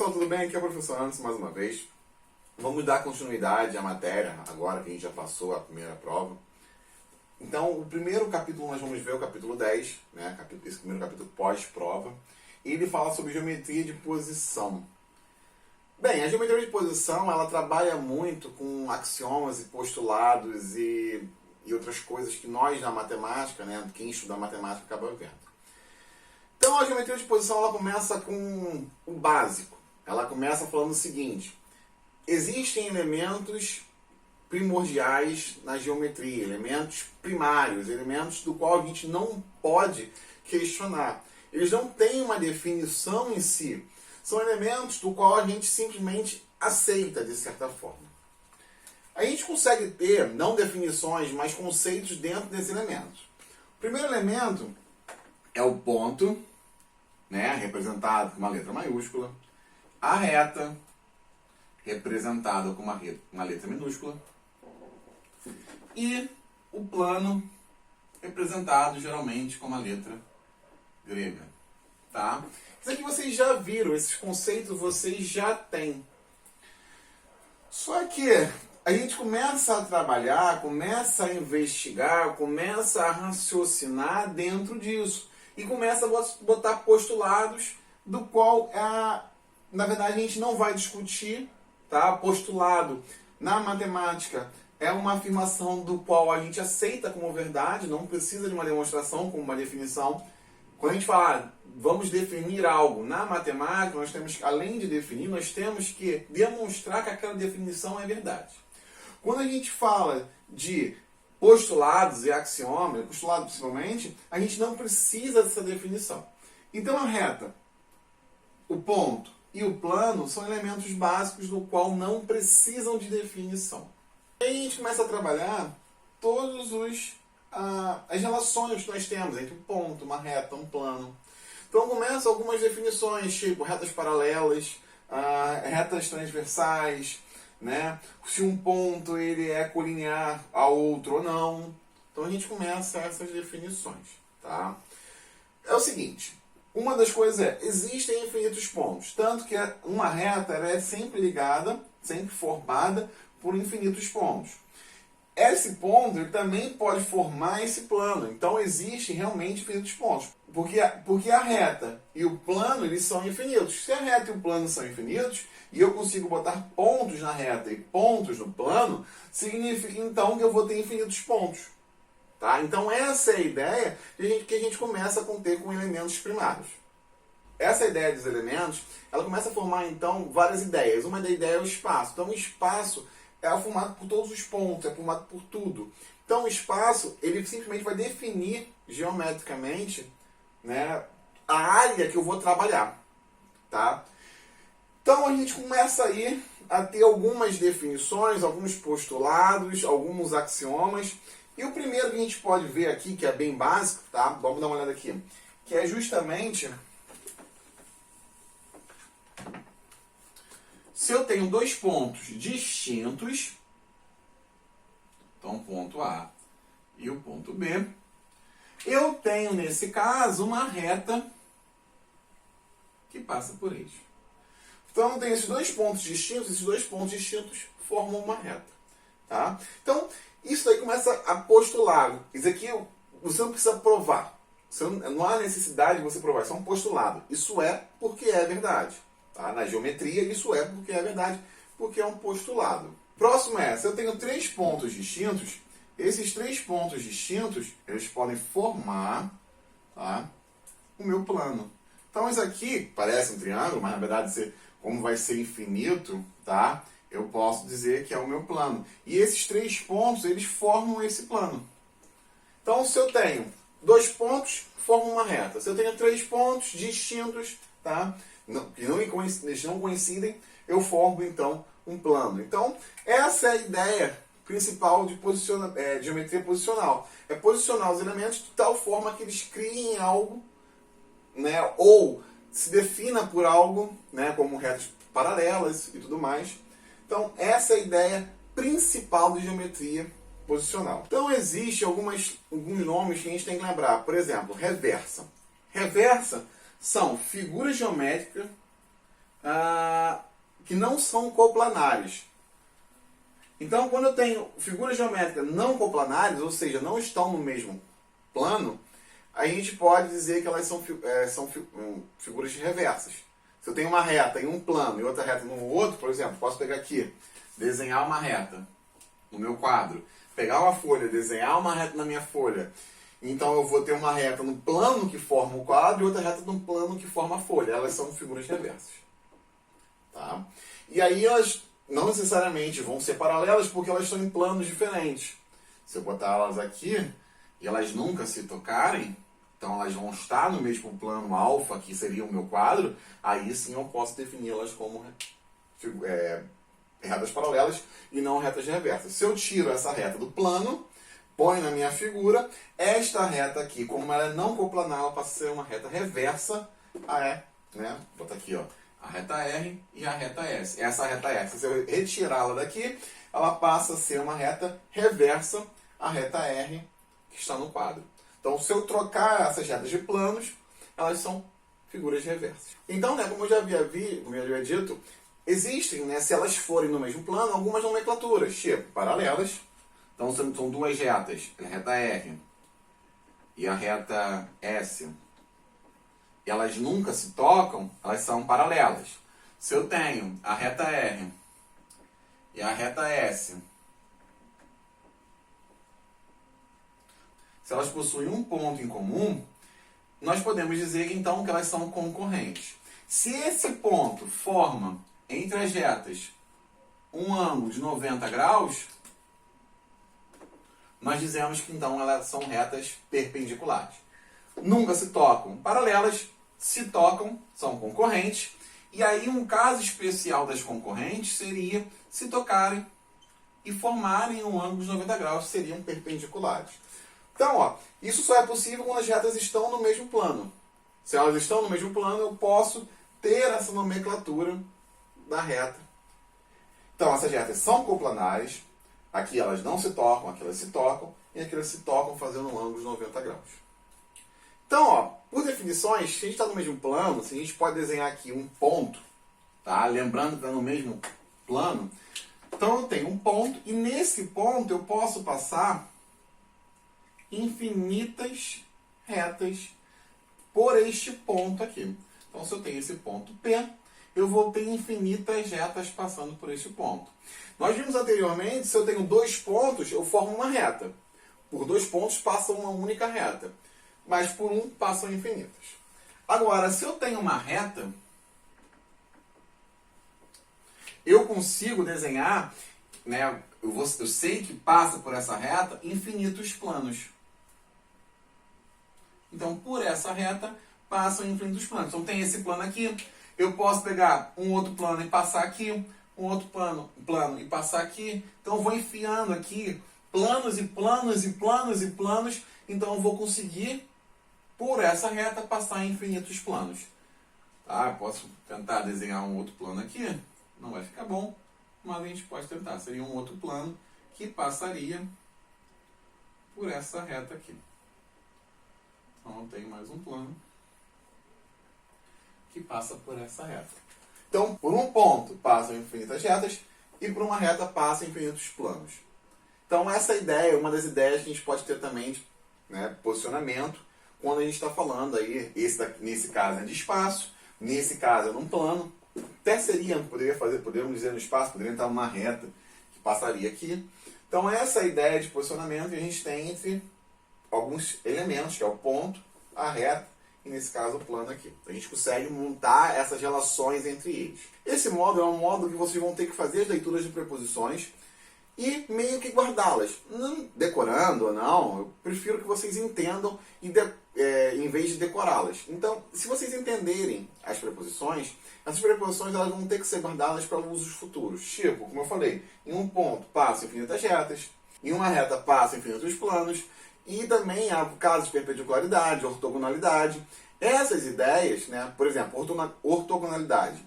pessoal, tudo bem? Aqui é o professor Anderson mais uma vez. Vamos dar continuidade à matéria, agora que a gente já passou a primeira prova. Então, o primeiro capítulo nós vamos ver, o capítulo 10, né? Esse primeiro capítulo pós-prova. E ele fala sobre geometria de posição. Bem, a geometria de posição, ela trabalha muito com axiomas e postulados e outras coisas que nós na matemática, né? Quem estuda matemática acaba vendo. Então, a geometria de posição, ela começa com o básico. Ela começa falando o seguinte: existem elementos primordiais na geometria, elementos primários, elementos do qual a gente não pode questionar. Eles não têm uma definição em si. São elementos do qual a gente simplesmente aceita, de certa forma. A gente consegue ter, não definições, mas conceitos dentro desses elementos. O primeiro elemento é o ponto, né, representado com uma letra maiúscula. A reta, representada com uma letra minúscula. E o plano, representado geralmente com uma letra grega. Tá? Isso aqui vocês já viram, esses conceitos vocês já têm. Só que a gente começa a trabalhar, começa a investigar, começa a raciocinar dentro disso. E começa a botar postulados do qual, na verdade, a gente não vai discutir. Tá? Postulado na matemática é uma afirmação do qual a gente aceita como verdade, não precisa de uma demonstração, como uma definição. Quando a gente fala, vamos definir algo na matemática, nós temos, além de definir, nós temos que demonstrar que aquela definição é verdade. Quando a gente fala de postulados e axiomas, postulado principalmente, a gente não precisa dessa definição. Então a reta, o ponto e o plano são elementos básicos do qual não precisam de definição. Aí a gente começa a trabalhar todas as relações que nós temos entre um ponto, uma reta, um plano. Então começam algumas definições, tipo retas paralelas, retas transversais, né? Se um ponto ele é colinear a outro ou não. Então a gente começa essas definições. Tá? É o seguinte, uma das coisas existem infinitos pontos, tanto que uma reta ela é sempre ligada, sempre formada por infinitos pontos. Esse ponto ele também pode formar esse plano, então existe realmente infinitos pontos, porque a reta e o plano eles são infinitos. Se a reta e o plano são infinitos, e eu consigo botar pontos na reta e pontos no plano, significa então que eu vou ter infinitos pontos. Tá? Então essa é a ideia que a gente começa a ter com elementos primários. Essa ideia dos elementos, ela começa a formar então várias ideias. Uma da ideia é o espaço. Então o espaço é formado por todos os pontos, é formado por tudo. Então o espaço, ele simplesmente vai definir geometricamente, né, a área que eu vou trabalhar. Tá? Então a gente começa aí a ter algumas definições, alguns postulados, alguns axiomas. E o primeiro que a gente pode ver aqui, que é bem básico, tá? Vamos dar uma olhada aqui. Que é justamente, se eu tenho dois pontos distintos, então o ponto A e o ponto B, eu tenho nesse caso uma reta que passa por eles. Então eu tenho esses dois pontos distintos formam uma reta. Tá? Então, isso aí começa a postular. Isso aqui você não precisa provar. Não há necessidade de você provar. Isso é um postulado. Isso é porque é verdade. Tá? Na geometria, isso é porque é verdade. Porque é um postulado. Próximo é, se eu tenho três pontos distintos, esses três pontos distintos, eles podem formar, tá, o meu plano. Então isso aqui parece um triângulo, mas na verdade, como vai ser infinito, tá? Eu posso dizer que é o meu plano. E esses três pontos, eles formam esse plano. Então, se eu tenho dois pontos, formam uma reta. Se eu tenho três pontos distintos, tá? Eles não coincidem, eu formo, então, um plano. Então, essa é a ideia principal de geometria posicional. É posicionar os elementos de tal forma que eles criem algo, né? Ou se defina por algo, né? Como retas paralelas e tudo mais. Então, essa é a ideia principal de geometria posicional. Então, existem alguns nomes que a gente tem que lembrar. Por exemplo, reversa. Reversa são figuras geométricas que não são coplanares. Então, quando eu tenho figuras geométricas não coplanares, ou seja, não estão no mesmo plano, a gente pode dizer que elas são figuras reversas. Se eu tenho uma reta em um plano e outra reta no outro, por exemplo, posso pegar aqui, desenhar uma reta no meu quadro, pegar uma folha, desenhar uma reta na minha folha. Então eu vou ter uma reta no plano que forma o quadro e outra reta no plano que forma a folha. Elas são figuras reversas. Tá? E aí elas não necessariamente vão ser paralelas porque elas estão em planos diferentes. Se eu botar elas aqui e elas nunca se tocarem, então elas vão estar no mesmo plano alfa, que seria o meu quadro, aí sim eu posso defini-las como retas paralelas e não retas reversas. Se eu tiro essa reta do plano, ponho na minha figura, esta reta aqui, como ela é não coplanar, ela passa a ser uma reta reversa a E, né? Vou botar aqui, ó, a reta R e a reta S. Essa reta S, se eu retirá-la daqui, ela passa a ser uma reta reversa à reta R que está no quadro. Então, se eu trocar essas retas de planos, elas são figuras reversas. Então, né, como eu já havia dito, existem, né, se elas forem no mesmo plano, algumas nomenclaturas, tipo paralelas. Então, são duas retas, a reta R e a reta S. Elas nunca se tocam, elas são paralelas. Se eu tenho a reta R e a reta S, se elas possuem um ponto em comum, nós podemos dizer então que elas são concorrentes. Se esse ponto forma entre as retas um ângulo de 90 graus, nós dizemos que então elas são retas perpendiculares. Nunca se tocam paralelas, se tocam, são concorrentes. E aí um caso especial das concorrentes seria se tocarem e formarem um ângulo de 90 graus, seriam perpendiculares. Então, ó, isso só é possível quando as retas estão no mesmo plano. Se elas estão no mesmo plano, eu posso ter essa nomenclatura da reta. Então, essas retas são coplanares. Aqui elas não se tocam, aqui elas se tocam. E aqui elas se tocam fazendo um ângulo de 90 graus. Então, ó, por definições, se a gente está no mesmo plano, se a gente pode desenhar aqui um ponto, tá? Lembrando que está no mesmo plano. Então, eu tenho um ponto e nesse ponto eu posso passar infinitas retas por este ponto aqui. Então, se eu tenho esse ponto P, eu vou ter infinitas retas passando por este ponto. Nós vimos anteriormente, se eu tenho dois pontos, eu formo uma reta. Por dois pontos passa uma única reta. Mas por um passam infinitas. Agora, se eu tenho uma reta, eu consigo desenhar, né, eu sei que passa por essa reta infinitos planos. Então, por essa reta, passam infinitos planos. Então, tem esse plano aqui. Eu posso pegar um outro plano e passar aqui. Um outro plano e passar aqui. Então, eu vou enfiando aqui planos e planos e planos e planos. Então, eu vou conseguir, por essa reta, passar infinitos planos. Tá? Eu posso tentar desenhar um outro plano aqui. Não vai ficar bom, mas a gente pode tentar. Seria um outro plano que passaria por essa reta aqui. Então, tem mais um plano que passa por essa reta. Então, por um ponto passam infinitas retas e por uma reta passam infinitos planos. Então, essa ideia é uma das ideias que a gente pode ter também de, né, posicionamento, quando a gente está falando aí, nesse caso é de espaço, nesse caso é num plano. Até poderíamos dizer no espaço, poderia estar numa reta que passaria aqui. Então, essa é a ideia de posicionamento que a gente tem entre alguns elementos, que é o ponto, a reta e, nesse caso, o plano aqui. A gente consegue montar essas relações entre eles. Esse módulo é um módulo que vocês vão ter que fazer as leituras de preposições e meio que guardá-las. Não decorando ou não, eu prefiro que vocês entendam em vez de decorá-las. Então, se vocês entenderem as preposições, essas preposições elas vão ter que ser guardadas para usos futuros. Tipo, como eu falei, em um ponto passam infinitas retas, em uma reta passam infinitos planos, e também há casos de perpendicularidade, ortogonalidade. Essas ideias, né, por exemplo, ortogonalidade.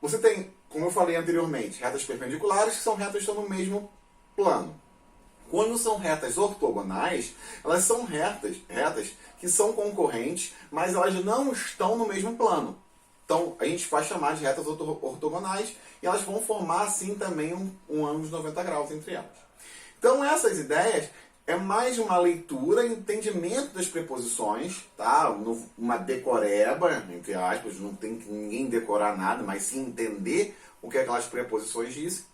Você tem, como eu falei anteriormente, retas perpendiculares que são retas que estão no mesmo plano. Quando são retas ortogonais, elas são retas que são concorrentes, mas elas não estão no mesmo plano. Então, a gente vai chamar de retas ortogonais e elas vão formar, assim, também um ângulo de 90 graus entre elas. Então, essas ideias é mais uma leitura e entendimento das preposições, tá? Uma decoreba, entre aspas, não tem que ninguém decorar nada, mas sim entender o que aquelas preposições dizem,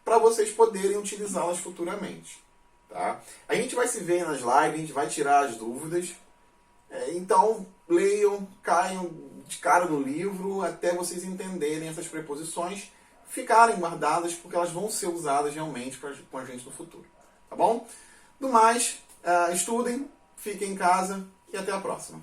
para vocês poderem utilizá-las futuramente, tá? A gente vai se ver nas lives, a gente vai tirar as dúvidas, então leiam, caiam de cara no livro até vocês entenderem essas preposições, ficarem guardadas, porque elas vão ser usadas realmente com a gente no futuro, tá bom? Do mais, estudem, fiquem em casa e até a próxima.